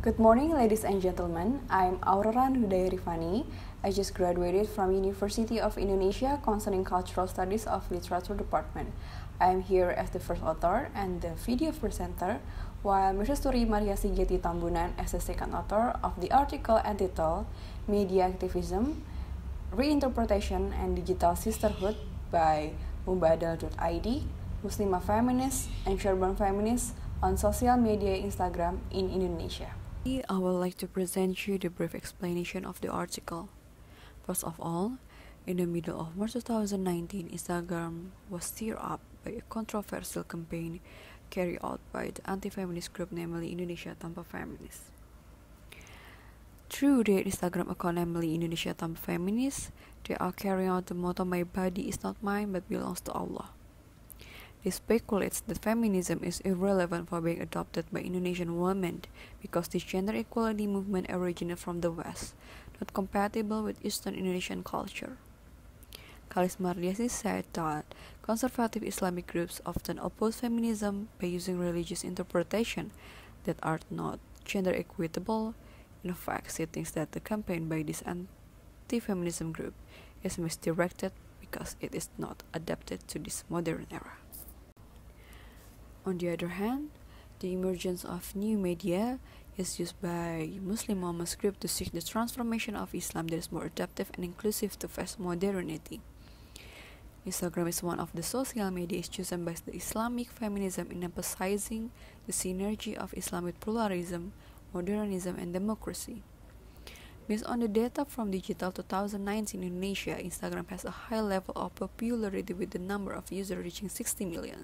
Good morning, ladies and gentlemen. I'm Aurora RIfani. I just graduated from University of Indonesia concerning Cultural Studies of Literature Department. I am here as the first author and the video presenter, while Mrs. Mariasih Gietty Tambunan as the second author of the article entitled Media Activism, Reinterpretation and Digital Sisterhood by Mubadal.id, Muslimah Feminists and Urban Feminists on social media Instagram in Indonesia. I would like to present you the brief explanation of the article. First of all, in the middle of March 2019, Instagram was stirred up by a controversial campaign carried out by the anti-feminist group, namely Indonesia Tanpa Feminis. Through their Instagram account, namely Indonesia Tanpa Feminis, they are carrying out the motto "My body is not mine but belongs to Allah." They speculates that feminism is irrelevant for being adopted by Indonesian women because this gender equality movement originated from the West, not compatible with Eastern Indonesian culture. Mariasih said that conservative Islamic groups often oppose feminism by using religious interpretation that are not gender equitable. In fact, she thinks that the campaign by this anti-feminism group is misdirected because it is not adapted to this modern era. On the other hand, the emergence of new media is used by Muslim women's group to seek the transformation of Islam that is more adaptive and inclusive to face modernity. Instagram is one of the social media chosen by the Islamic feminism in emphasizing the synergy of Islam with pluralism, modernism, and democracy. Based on the data from Digital 2019 in Indonesia, Instagram has a high level of popularity with the number of users reaching 60 million.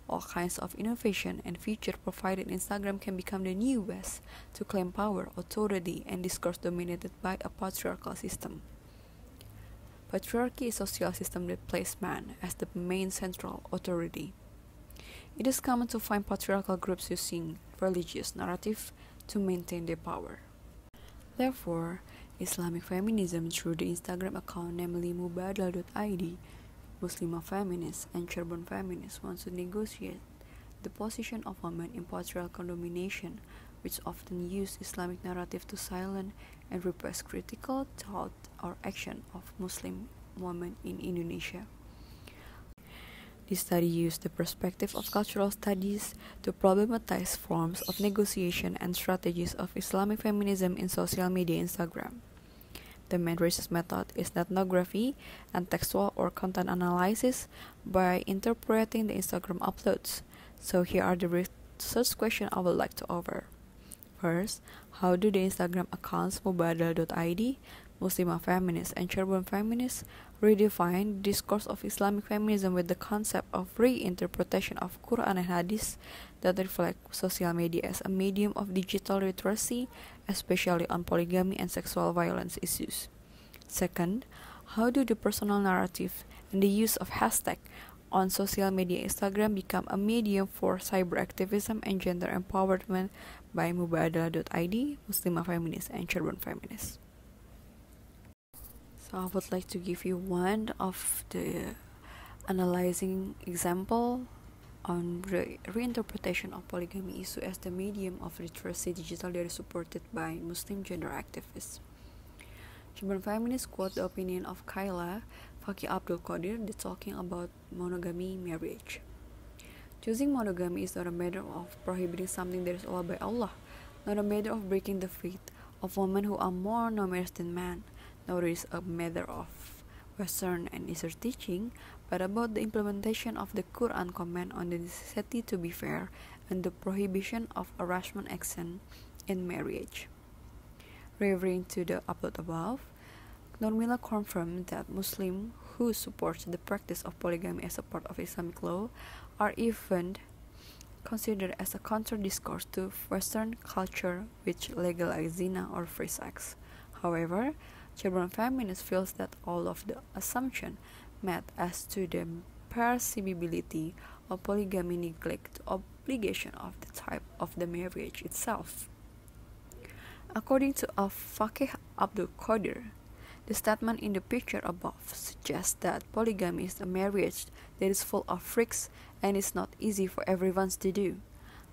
All kinds of innovation and features provided Instagram can become the new West to claim power, authority, and discourse dominated by a patriarchal system. Patriarchy is a social system that places man as the main central authority. It is common to find patriarchal groups using religious narrative to maintain their power. Therefore, Islamic feminism through the Instagram account, namely Mubadal.id, Muslimah feminists and urban feminists want to negotiate the position of women in patriarchal domination, which often use Islamic narrative to silence and repress critical thought or action of Muslim women in Indonesia. This study used the perspective of cultural studies to problematize forms of negotiation and strategies of Islamic feminism in social media Instagram. The main research method is ethnography and textual or content analysis by interpreting the Instagram uploads. So here are the research questions I would like to cover. First, how do the Instagram accounts Mubadal.id, Muslimah feminists, and urban feminists redefine the discourse of Islamic feminism with the concept of reinterpretation of Quran and Hadith that reflect social media as a medium of digital literacy, especially on polygamy and sexual violence issues? Second, how do the personal narrative and the use of hashtag on social media Instagram become a medium for cyber activism and gender empowerment by Mubadal.id, Muslimah feminists, and urban feminists? So I would like to give you one of the analyzing example on reinterpretation of polygamy issue as the medium of literacy digital that is supported by Muslim gender activists. Urban feminists quote the opinion of Kayla Fakih Abdul Qadir talking about monogamy marriage. Choosing monogamy is not a matter of prohibiting something that is allowed by Allah, not a matter of breaking the faith of women who are more numerous than men, nor is a matter of Western and Eastern teaching, but about the implementation of the Quran command on the necessity to be fair and the prohibition of harassment action in marriage. Referring to the upload above, Nurmila confirmed that Muslims who support the practice of polygamy as a part of Islamic law are even considered as a counter-discourse to Western culture which legalize zina or free sex. However, urban feminists feels that all of the assumptions made as to the permissibility of polygamy neglect the obligation of the type of the marriage itself. According to Fakih Abdul Qadir, the statement in the picture above suggests that polygamy is a marriage that is full of risks and is not easy for everyone to do.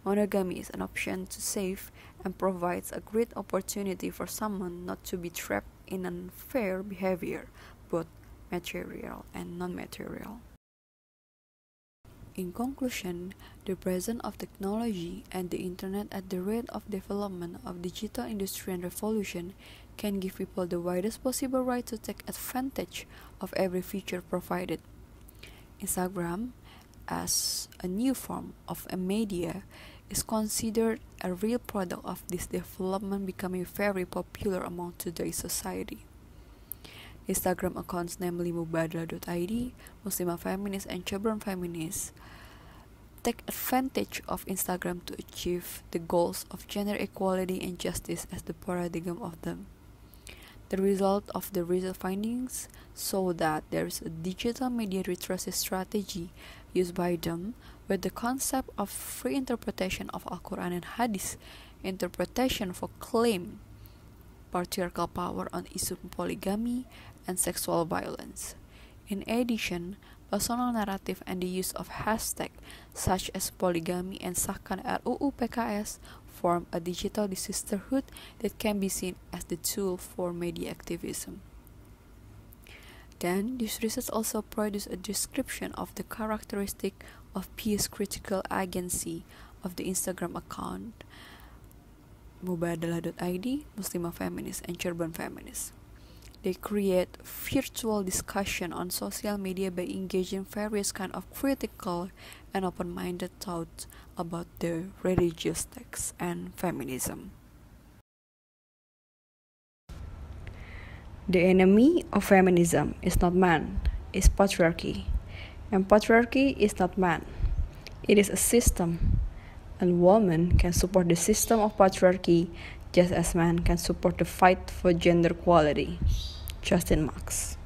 monogamy is an option to save and provides a great opportunity for someone not to be trapped in unfair behavior, both material and non-material. In conclusion, the presence of technology and the internet at the rate of development of digital industry and revolution can give people the widest possible right to take advantage of every feature provided. Instagram, as a new form of a media, is considered a real product of this development becoming very popular among today's society. Instagram accounts, namely Mubadala.id, Muslimah Feminist, and Children Feminist, take advantage of Instagram to achieve the goals of gender equality and justice as the paradigm of them. The result of the recent findings show that there is a digital media literacy strategy used by them with the concept of free interpretation of Al-Quran and Hadith, interpretation for claim patriarchal power on issue polygamy and sexual violence. In addition, personal narrative and the use of hashtags such as polygamy and Sahkan RUU PKS form a digital sisterhood that can be seen as the tool for media activism. Then, this research also produced a description of the characteristic of peace critical agency of the Instagram account Mubadala.id, Muslimah Feminist, and Children Feminist. They create virtual discussion on social media by engaging various kinds of critical and open-minded thoughts about the religious texts and feminism. The enemy of feminism is not man, it's patriarchy. And patriarchy is not man, it is a system. And women can support the system of patriarchy just as men can support the fight for gender equality. Justin Marks.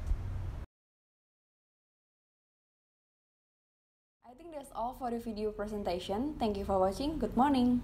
I think that's all for the video presentation. Thank you for watching. Good morning.